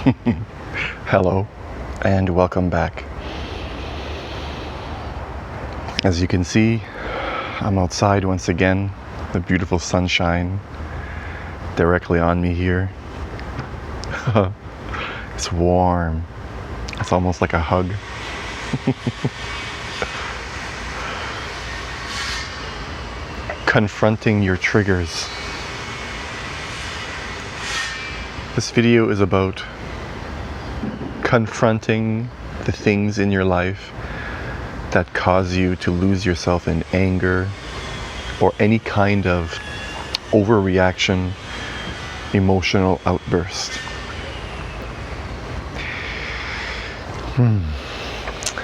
Hello and welcome back. As you can see, I'm outside once again. The beautiful sunshine directly on me here. It's warm. It's almost like a hug. Confronting your triggers. This video is about confronting the things in your life that cause you to lose yourself in anger or any kind of overreaction, emotional outburst.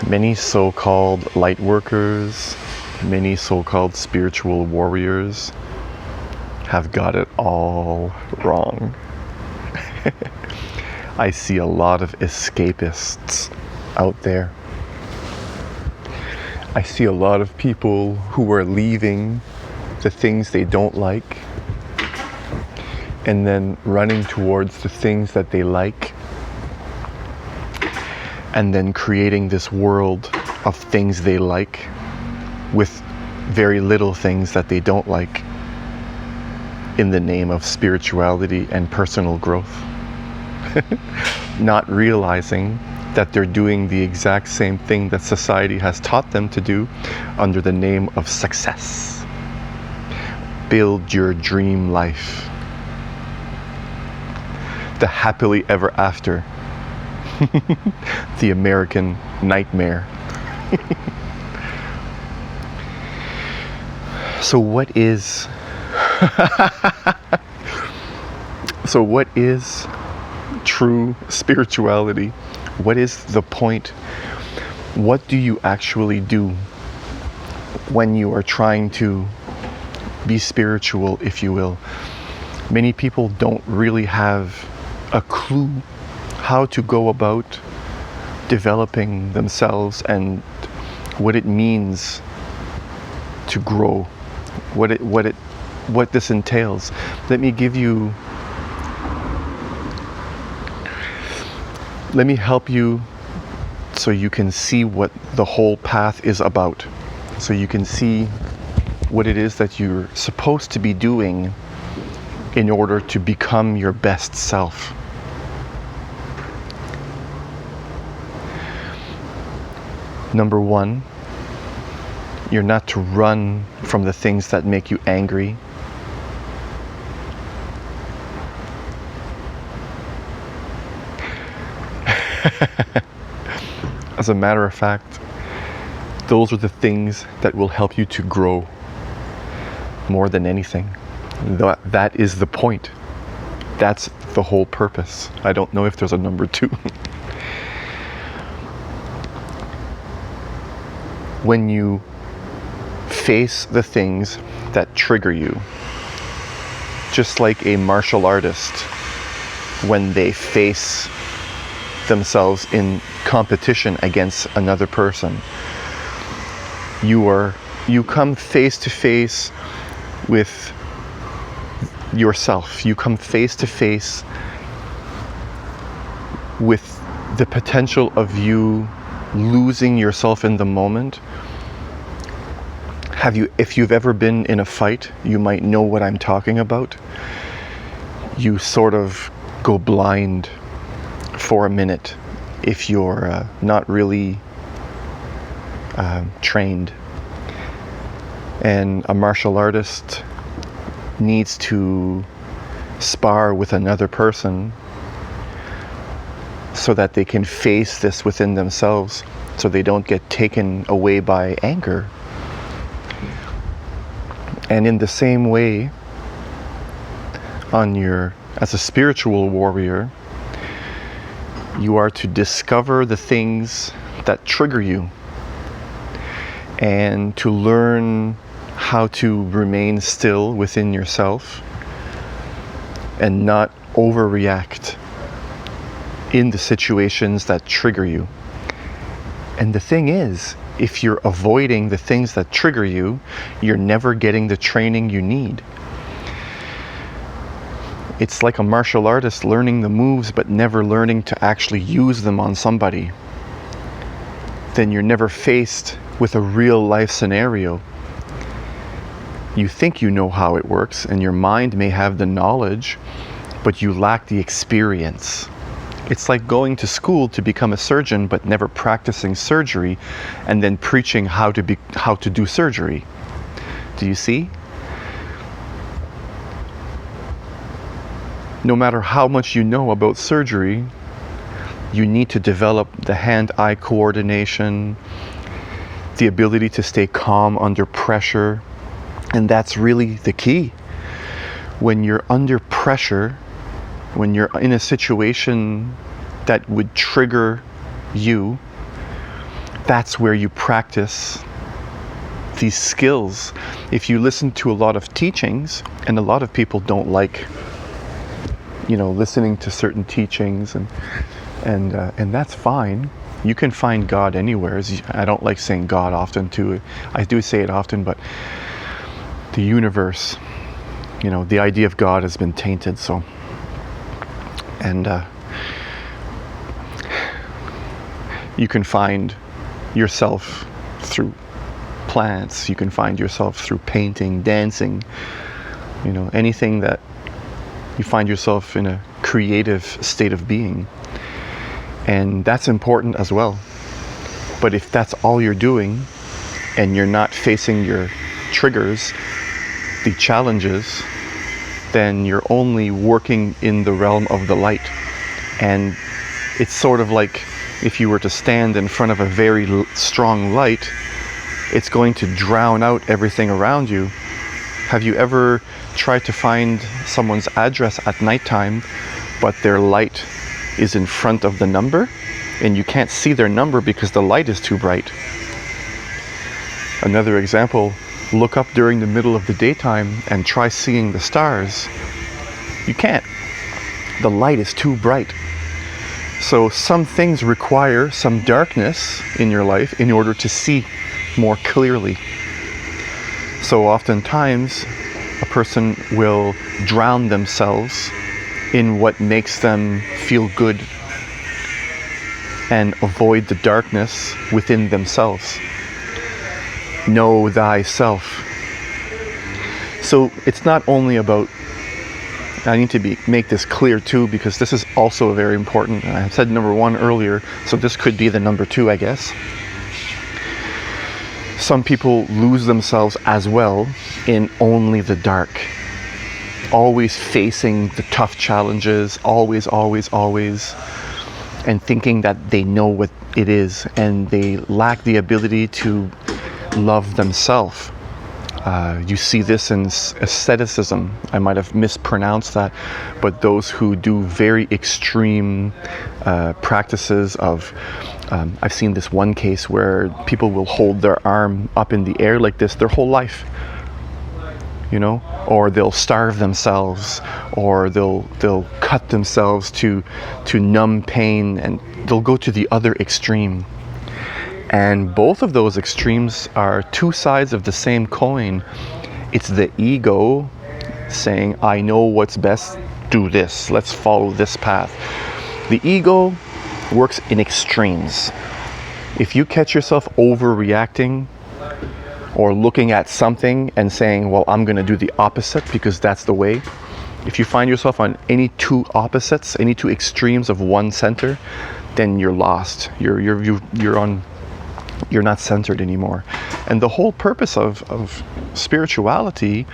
Many so-called light workers, many so-called spiritual warriors have got it all wrong. I see a lot of escapists out there. I see a lot of people who are leaving the things they don't like and then running towards the things that they like, and then creating this world of things they like with very little things that they don't like in the name of spirituality and personal growth. Not realizing that they're doing the exact same thing that society has taught them to do under the name of success. Build your dream life. The happily ever after. The American nightmare. So what is true spirituality? What is the point? What do you actually do when you are trying to be spiritual, if you will? Many people don't really have a clue how to go about developing themselves and what it means to grow, what this entails. Let me help you so you can see what the whole path is about. So you can see what it is that you're supposed to be doing in order to become your best self. Number one, you're not to run from the things that make you angry. As a matter of fact, those are the things that will help you to grow more than anything. That is the point. That's the whole purpose. I don't know if there's a number two. When you face the things that trigger you, just like a martial artist, when they face themselves in competition against another person, you come face to face with yourself. You come face to face with the potential of you losing yourself in the moment. If you've ever been in a fight, you might know what I'm talking about. You sort of go blind for a minute if you're not really trained. And a martial artist needs to spar with another person so that they can face this within themselves, so they don't get taken away by anger. And in the same way, as a spiritual warrior, you are to discover the things that trigger you and to learn how to remain still within yourself and not overreact in the situations that trigger you. And the thing is, if you're avoiding the things that trigger you, you're never getting the training you need. It's like a martial artist learning the moves but never learning to actually use them on somebody. Then you're never faced with a real life scenario. You think you know how it works, and your mind may have the knowledge, but you lack the experience. It's like going to school to become a surgeon but never practicing surgery and then preaching how to do surgery. Do you see? No matter how much you know about surgery, you need to develop the hand-eye coordination, the ability to stay calm under pressure, and that's really the key. When you're under pressure, when you're in a situation that would trigger you, that's where you practice these skills. If you listen to a lot of teachings, and a lot of people don't like, listening to certain teachings, and that's fine. You can find God anywhere. I don't like saying God often too. I do say it often, but the universe, the idea of God has been tainted. So, and you can find yourself through plants. You can find yourself through painting, dancing. Anything that you find yourself in a creative state of being. And that's important as well. But if that's all you're doing and you're not facing your triggers, the challenges, then you're only working in the realm of the light. And it's sort of like if you were to stand in front of a very strong light, it's going to drown out everything around you. Have you ever tried to find someone's address at nighttime, but their light is in front of the number, and you can't see their number because the light is too bright? Another example, look up during the middle of the daytime and try seeing the stars. You can't. The light is too bright. So some things require some darkness in your life in order to see more clearly. So oftentimes, a person will drown themselves in what makes them feel good and avoid the darkness within themselves. Know thyself. So it's not only about, I need to make this clear too, because this is also very important. I said number 1 earlier, so this could be the number 2, I guess. Some people lose themselves as well in only the dark, always facing the tough challenges, always, and thinking that they know what it is, and they lack the ability to love themselves. You see this in asceticism. I might have mispronounced that, but those who do very extreme practices of, I've seen this one case where people will hold their arm up in the air like this their whole life, or they'll starve themselves, or they'll cut themselves to numb pain, and they'll go to the other extreme. And both of those extremes are two sides of the same coin. It's the ego saying, I know what's best, do this, let's follow this path. The ego works in extremes. If you catch yourself overreacting or looking at something and saying, well, I'm going to do the opposite because that's the way. If you find yourself on any two opposites, any two extremes of one center, then you're lost. You're not centered anymore. And the whole purpose of spirituality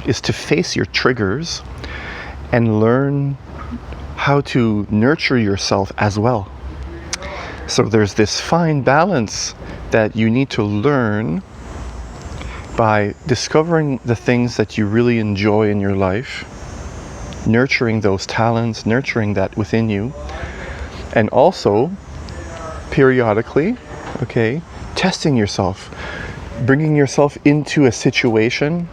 is to face your triggers and learn how to nurture yourself as well. So there's this fine balance that you need to learn by discovering the things that you really enjoy in your life, nurturing those talents, nurturing that within you, and also periodically, testing yourself, bringing yourself into a situation,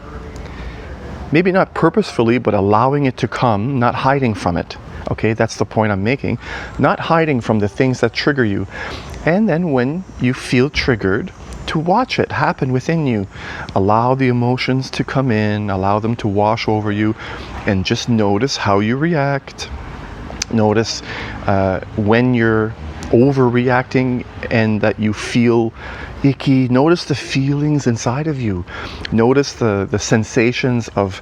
maybe not purposefully, but allowing it to come, not hiding from it. That's the point I'm making. Not hiding from the things that trigger you. And then when you feel triggered, to to watch it happen within you. Allow the emotions to come in, allow them to wash over you, and just notice how you react. Notice when you're overreacting and that you feel icky. Notice the feelings inside of you. Notice the sensations of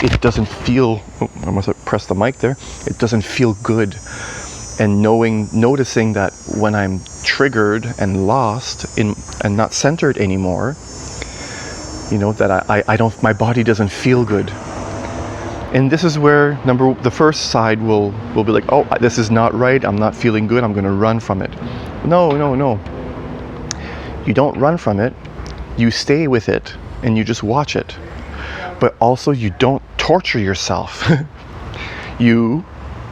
it doesn't feel, oh, I must have pressed the mic there, it doesn't feel good. And noticing that when I'm triggered and lost and not centered anymore, that I don't, my body doesn't feel good. And this is where the first side will be like, oh, this is not right, I'm not feeling good, I'm going to run from it. No. You don't run from it, you stay with it and you just watch it. But also you don't torture yourself. You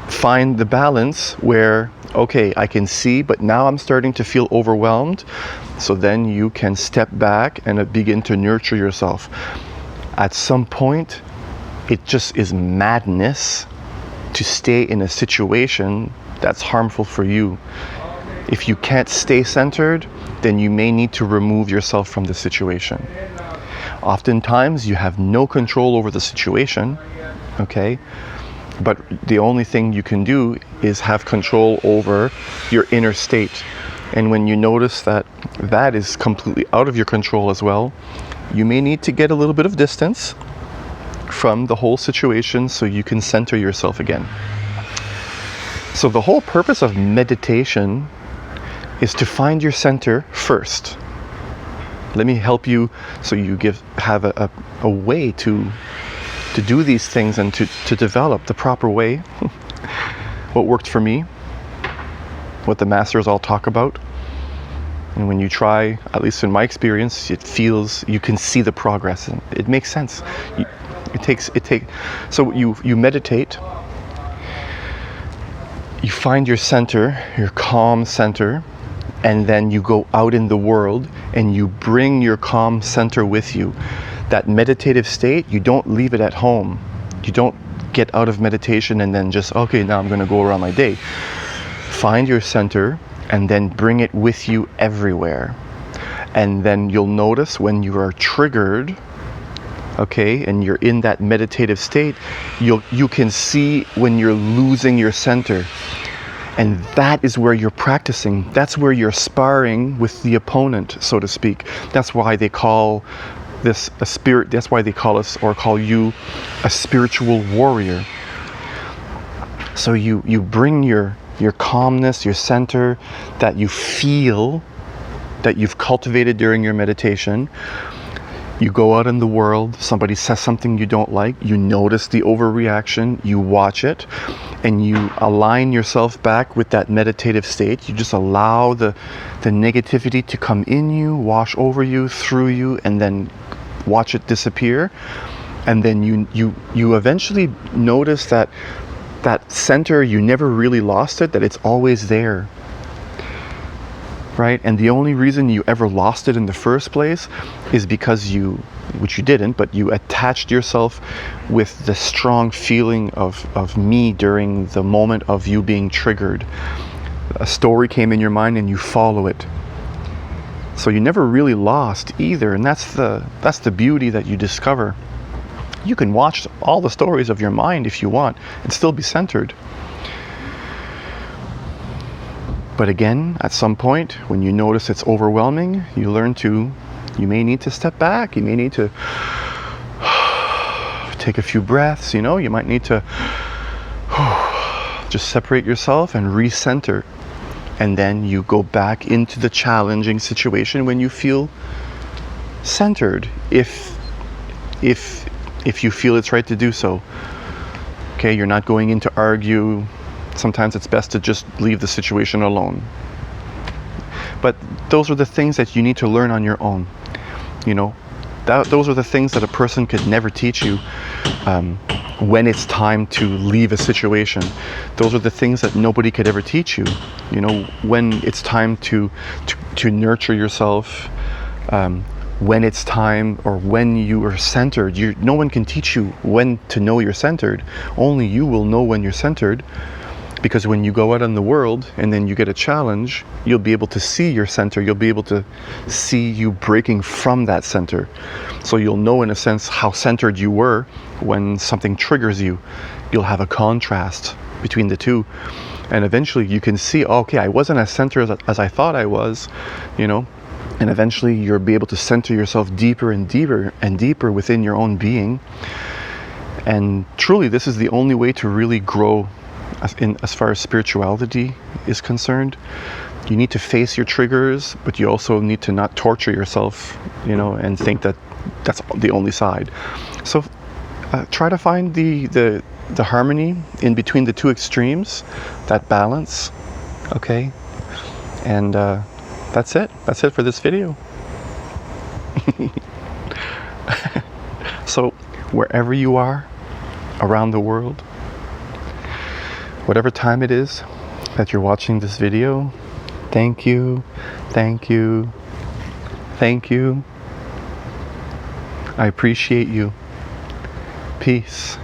find the balance where, okay, I can see, but now I'm starting to feel overwhelmed. So then you can step back and begin to nurture yourself. At some point, it just is madness to stay in a situation that's harmful for you. If you can't stay centered, then you may need to remove yourself from the situation. Oftentimes, you have no control over the situation, okay? But the only thing you can do is have control over your inner state. And when you notice that that is completely out of your control as well, you may need to get a little bit of distance from the whole situation so you can center yourself again. So the whole purpose of meditation is to find your center first. Let me help you so you have a way to do these things and to develop the proper way. What worked for me, what the masters all talk about. And when you try, at least in my experience, you can see the progress, and it makes sense. So you meditate, you find your center, your calm center, and then you go out in the world and you bring your calm center with you. That meditative state, you don't leave it at home. You don't get out of meditation and then just, okay, now I'm going to go around my day. Find your center and then bring it with you everywhere. And then you'll notice when you are triggered, okay, and you're in that meditative state, you can see when you're losing your center. And that is where you're practicing. That's where you're sparring with the opponent, so to speak. That's why they call this a spirit. That's why they call us, or call you, a spiritual warrior. So you bring your calmness, your center that you feel, that you've cultivated during your meditation. You go out in the world, somebody says something you don't like, you notice the overreaction, you watch it, and you align yourself back with that meditative state. You just allow the negativity to come in you, wash over you, through you, and then watch it disappear. And then you eventually notice that center, you never really lost it, that it's always there. Right? And the only reason you ever lost it in the first place is because which you didn't, but you attached yourself with the strong feeling of me during the moment of you being triggered. A story came in your mind and you follow it. So you never really lost either, and that's the beauty that you discover. You can watch all the stories of your mind if you want and still be centered. But again, at some point, when you notice it's overwhelming, you may need to step back. You may need to take a few breaths, you might need to just separate yourself and recenter. And then you go back into the challenging situation when you feel centered, if you feel it's right to do so. Okay, you're not going in to argue. Sometimes it's best to just leave the situation alone. But those are the things that you need to learn on your own. Those are the things that a person could never teach you when it's time to leave a situation. Those are the things that nobody could ever teach you. When it's time to nurture yourself, when it's time, or when you are centered. No one can teach you when to know you're centered. Only you will know when you're centered. Because when you go out in the world and then you get a challenge, you'll be able to see your center. You'll be able to see you breaking from that center. So you'll know, in a sense, how centered you were when something triggers you. You'll have a contrast between the two. And eventually you can see, okay, I wasn't as centered as I thought I was, And eventually you'll be able to center yourself deeper and deeper and deeper within your own being. And truly, this is the only way to really grow as far as spirituality is concerned. You need to face your triggers, but you also need to not torture yourself, and think that that's the only side. So try to find the harmony in between the two extremes, that balance, okay? And that's it. That's it for this video. So wherever you are around the world, whatever time it is that you're watching this video, thank you, thank you, thank you. I appreciate you. Peace.